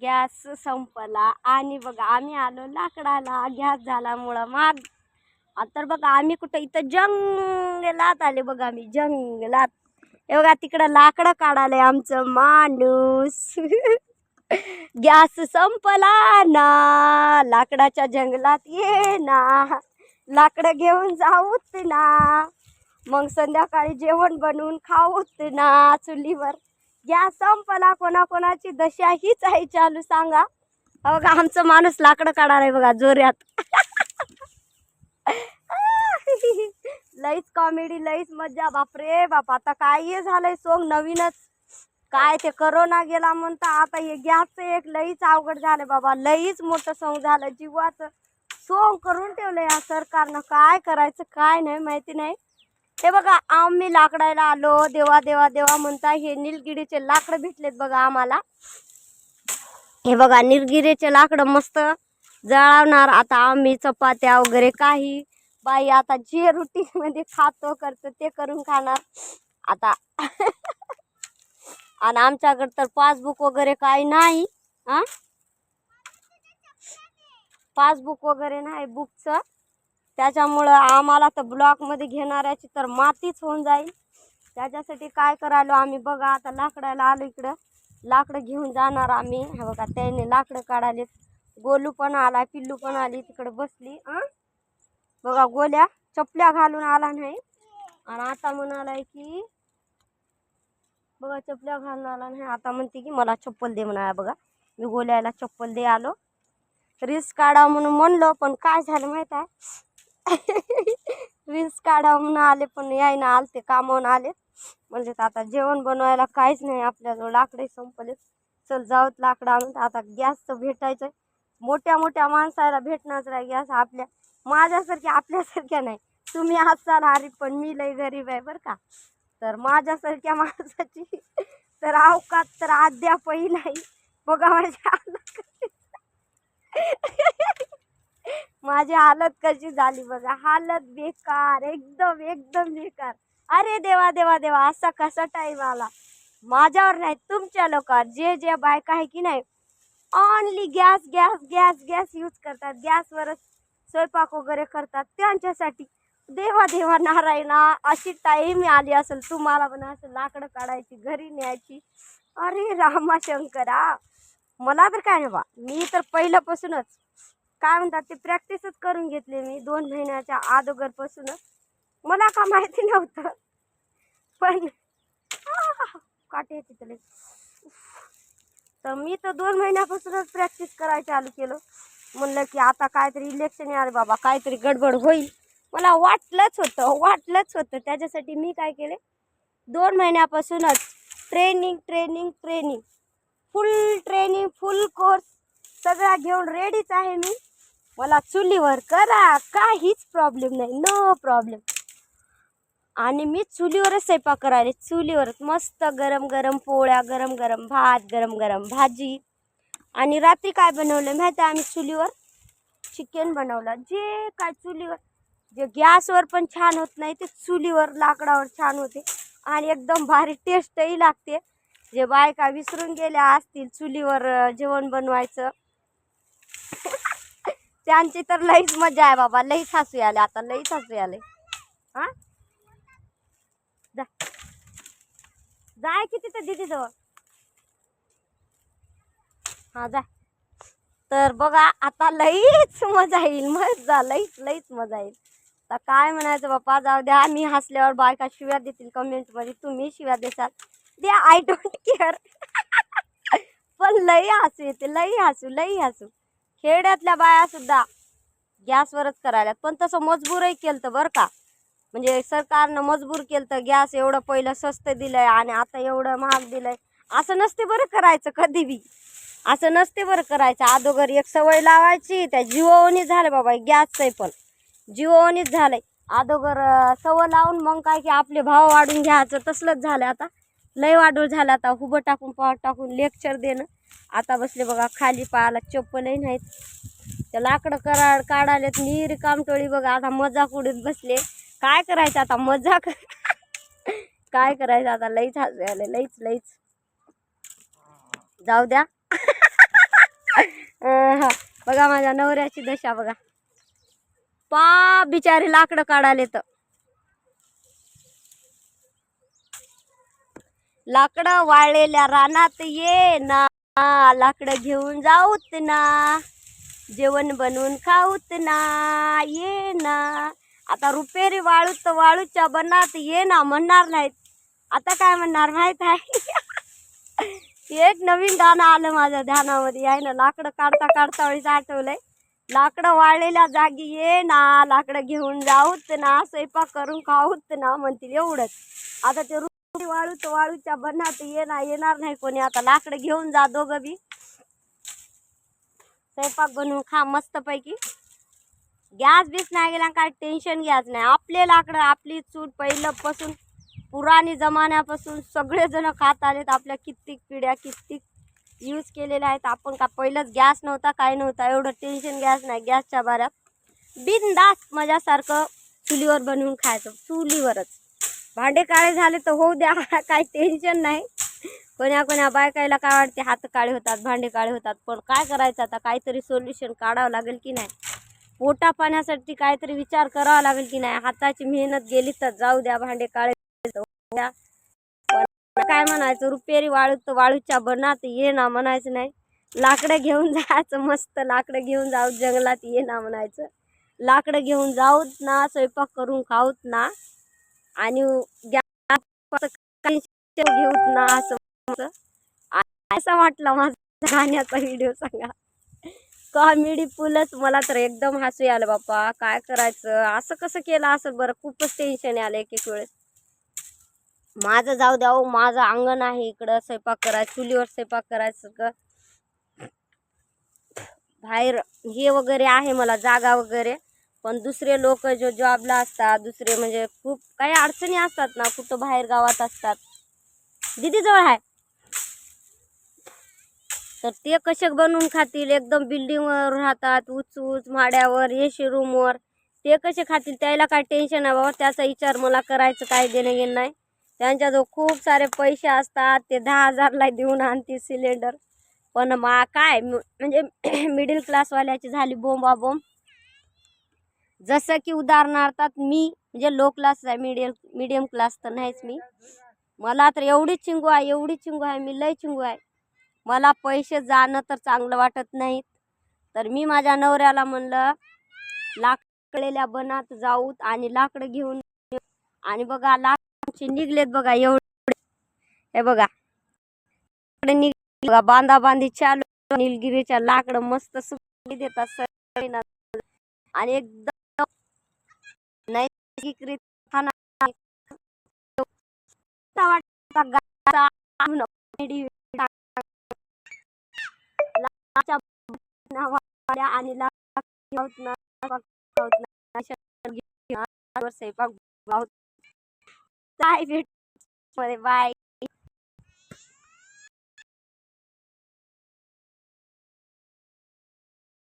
Gas संपला आणि बघा आम्ही आलो लाकडाला. गॅस झाल्यामुळं मग तर बघा आम्ही कुठं इथं जंगलात आले बघा. आम्ही जंगलात हे बघा तिकडं लाकडं काढाले आमचं माणूस. गॅस संपला ना, लाकडाच्या जंगलात ये ना, लाकडं घेऊन जाऊत ना, मग संध्याकाळी जेवण बनवून खाऊत ना चुलीवर. गॅस संपला, कोणाकोणाची दशा हीच आहे चालू सांगा. बघा आमचं माणूस लाकडं काढणार आहे बघा जोऱ्यात. लईच कॉमेडी, लईच मज्जा. बापरे बाप, आता काय झालंय सोंग नवीनच. काय ते करोना गेला म्हणता, आता हे गॅसचं एक लईच अवघड झालं बाबा. लईच मोठं सोंग झालं, जीवाचं सोंग करून ठेवलं या सरकारनं. काय करायचं काय नाही माहिती नाही. हे बघा आम्ही लाकडायला आलो, देवा देवा देवा म्हणता. हे निलगिरीचे लाकडं भेटलेत बघा आम्हाला. हे बघा निलगिरीचे लाकडं मस्त जळवणार आता आम्ही. चपात्या वगैरे काही बाई आता जे रुटीन मध्ये खातो करतो ते करून खाणार आता. आणि आमच्याकडे तर पासबुक वगैरे काही नाही. पासबुक वगैरे नाही बुकचं, त्याच्यामुळं आम्हाला तर ब्लॉकमध्ये घेणाऱ्याची तर मातीच होऊन जाईल. त्याच्यासाठी काय करायलो आम्ही बघा, आता लाकडाला आलो इकडं. लाकडं घेऊन जाणार आम्ही. हे बघा त्याने लाकडं काढाले. गोलू पण आला, पिल्लू पण आली तिकडं बसली. बघा गोल्या चपल्या घालून आला नाही आणि आता म्हणालाय की बघा चपल्या घालून आला नाही. आता म्हणते की मला चप्पल दे म्हणा. बघा मी गोल्याला चप्पल दे आलो. रील्स काढा म्हणून म्हणलो, पण काय झालं माहित आहे. रील्स काढा म्हणून आले पण यायना आलते, कामावून आले. म्हणजे आता जेवण बनवायला काहीच नाही आपल्याजवळ, लाकडे संपले. चल जाऊत लाकडं आणून. आता गॅसचं भेटायचं, मोठ्या मोठ्या माणसाला भेटणारच नाही गॅस. आपल्या माझ्यासारख्या आपल्यासारख्या नाही. तुम्ही असाल हारी पण मी लई गरीब आहे बरं का. तर माझ्यासारख्या माणसाची तर अवकात तर अद्यापही नाही. बघा माझी हालत माझी हालत कशी झाली बघा. हालत बेकार, एकदम एकदम बेकार. अरे देवा देवा देवा, असा कसा टाईम आला. माझ्यावर नाही तुमच्या लोकांवर, जे जे बायका आहे की नाही only gas gas gas gas use करतात, गॅसवरच स्वयंपाक वगैरे करतात, त्यांच्यासाठी देवा देवा नारायणा अशी टाईम आली असेल तुम्हाला पण असं लाकडं काढायची घरी न्यायची. अरे रामा शंकरा, मला तर काय नाही बा. मी तर पहिल्यापासूनच काय म्हणतात ते प्रॅक्टिसच करून घेतले मी 2 महिन्याच्या अगोदरपासूनच. मला का माहिती नव्हतं पण काटे तिथले. तर मी तर 2 महिन्यापासूनच प्रॅक्टिस करायला चालू केलं. म्हणलं की आता काहीतरी इलेक्शन आले बाबा, काहीतरी गडबड होईल. मला वाटलंच होतं. त्याच्यासाठी मी काय केले, 2 महिन्यापासूनच ट्रेनिंग ट्रेनिंग ट्रेनिंग फुल ट्रेनिंग फुल कोर्स सगळा घेऊन रेडीच आहे मी. मला चुलीवर करा काहीच प्रॉब्लेम नाही, नो प्रॉब्लेम. आणि मी चुलीवरच स्वयंपाक करायले, चुलीवरच मस्त गरम गरम पोळ्या, गरम गरम भात, गरम गरम भाजी. आणि रात्री काय बनवलं माहिती आहे, आम्ही चुलीवर चिकन बनवलं. जे काय चुलीवर, जे गॅसवर पण छान होत नाही ते चुलीवर लाकडावर छान होते आणि एकदम भारी टेस्टही लागते. जे बायका विसरून गेल्या असतील चुलीवर जेवण बनवायचं त्यांची तर लईच मजा आहे बाबा. लईच हसू आले आता, लईच हसू आले. जाय की तिथं दीदी जवळ. जा. तर बघा आता लईच मजा येईल, मजा लईच लईच मजा येईल. तर काय म्हणायचं बाप्पा, जाऊ द्या. मी हसल्यावर बायका शिव्या देतील कमेंटमध्ये, तुम्ही शिव्या देसाल द्या, आय डोंट केअर. पण लई हसू येते, लई हसू. खेड्यातल्या बाया सुद्धा गॅसवरच करायला, पण तसं मजबूरही केलं तर बरं का. म्हणजे सरकारनं मजबूर केलं तर. गॅस एवढं पहिलं स्वस्त दिलंय आणि आता एवढं महाग दिलंय. असं नसते बरं करायचं कधी बी, असं नसते बरं करायचं. अगोदर एक सवय लावायची, त्या जीवावणीच झालं बाबा. गॅसचं पण जीवावणीच झालंय. अगोदर सवय लावून मग काय की आपले भाव वाढून घ्यायचं, तसलंच झालं आता. लय वाढून झालं आता. उभं टाकून पावर टाकून लेक्चर देणं. आता बसले बघा खाली, पायाला चप्पलही नाहीत. त्या लाकडं काढालेत नीर कामटोळी बघा. आता मजाक उडत बसले. काय करायचं आता मजाक. काय करायचं आता, लईच हसू आले, लईच. जाऊ द्या. हा. बघा माझ्या नवऱ्याची दशा बघा. पा बिचारी लाकडं काढाले तर लाकडं वाळलेल्या रानात ये ना, लाकडं घेऊन जाऊत ना, जेवण बनवून खाऊत ना, ये ना. आता रुपेरी वाळूत तर वाळूच्या बनात ये ना म्हणणार नाहीत. आता काय म्हणणार माहित आहे? एक नवीन गाणं आलं माझ्या ध्यानामध्ये आहे ना. लाकडं काढता काढता वेळीच आठवलंय. लाकडं वाळलेल्या जागी ये ना, लाकडं घेऊन जाऊत ना, स्वयंपाक करून खाऊत ना म्हणतील एवढंच. आता ते रुपेरी वाळूत वाळूच्या बनात ये ना येणार नाही कोणी. आता लाकडं घेऊन जा दोघं बी, स्वयंपाक बनवून खा मस्तपैकी. गॅस बीस नाही गेला काय टेन्शन घ्यायचं नाही. आपले लाकडं आपली चूल पहिल्यापासून पुराणी जमान्यापासून सगळेजण खात आलेत. आपल्या कित्येक पिढ्या कित्येक यूज केलेल्या आहेत. आपण का पहिलंच गॅस नव्हता काय नव्हता एवढं टेन्शन घ्यायचं नाही. गॅसच्या बाऱ्यात बिनधास्त मजासारखं चुलीवर बनवून खायचं. चुलीवरच भांडे काळे झाले तर होऊ द्या, काय टेन्शन नाही. कोण्या कोण्या बायकायला काय वाटते हात काळे होतात भांडे काळे होतात, पण काय करायचं आता, काहीतरी सोल्युशन काढावं लागेल की नाही. पोटा पाण्यासाठी काहीतरी विचार करावा लागेल की नाही. हाताची मेहनत गेली तर जाऊ द्या, भांडे काळे द्या. पण काय म्हणायचं, रुपेरी वाळूत वाळूच्या बनात ये ना म्हणायचं नाही. लाकडं घेऊन जायचं, मस्त लाकडं घेऊन जाऊ जंगलात ये ना म्हणायचं. लाकडं घेऊन जाऊत ना, स्वयंपाक करून खाऊत ना, आणि घेऊत ना. असं वाटलं माझा गाण्याचा व्हिडिओ सांगा. कॉमेडी फुलच. मला तर एकदम हसू आलं बाप्पा. काय करायचं, असं कसं केलं असं बरं. खूपच टेन्शन आलं एक एक वेळेस. माझं जाऊ द्या हो, माझं अंगण आहे इकडं, स्वयंपाक करायचं चुलीवर स्वयंपाक करायचं का बाहेर हे वगैरे आहे मला जागा वगैरे. पण दुसरे लोक जो जॉबला असतात, दुसरे म्हणजे खूप काही अडचणी असतात ना, कुठं बाहेर गावात असतात. दीदी जवळ आहे तर ते कसे बनवून खातील. एकदम बिल्डिंगवर राहतात, उंच उंच माड्यावर, एसी रूमवर. ते कसे खातील, त्याला काय टेन्शन आहे बाबा. त्याचा विचार मला करायचं काय देणं घेणं नाही. त्यांच्याजवळ खूप सारे पैसे असतात, ते 10,000ला देऊन आणतील सिलेंडर. पण काय म्हणजे मिडल क्लासवाल्याची झाली बोंबाबोंब. जसं की उदाहरणार्थ मी म्हणजे लो क्लास आहे, मीडियम क्लास तर नाहीच मी. मला तर एवढी चिंगू आहे, एवढी चिंगू आहे, मी लय चिंगू आहे. मला पैसे जाणं तर चांगलं वाटत नाहीत. तर मी माझ्या नवऱ्याला म्हणलं लाकडेल्या बनात जाऊत आणि लाकडं घेऊन. आणि बघा लाकडांचे निघलेत बघा एवढे. हे बघा निघ बांधा बांधी चालू. निलगिरीच्या लाकडं मस्त सुकली देतात आणि एकदम नैसर्गिक आणि स्वयंपाक बाय.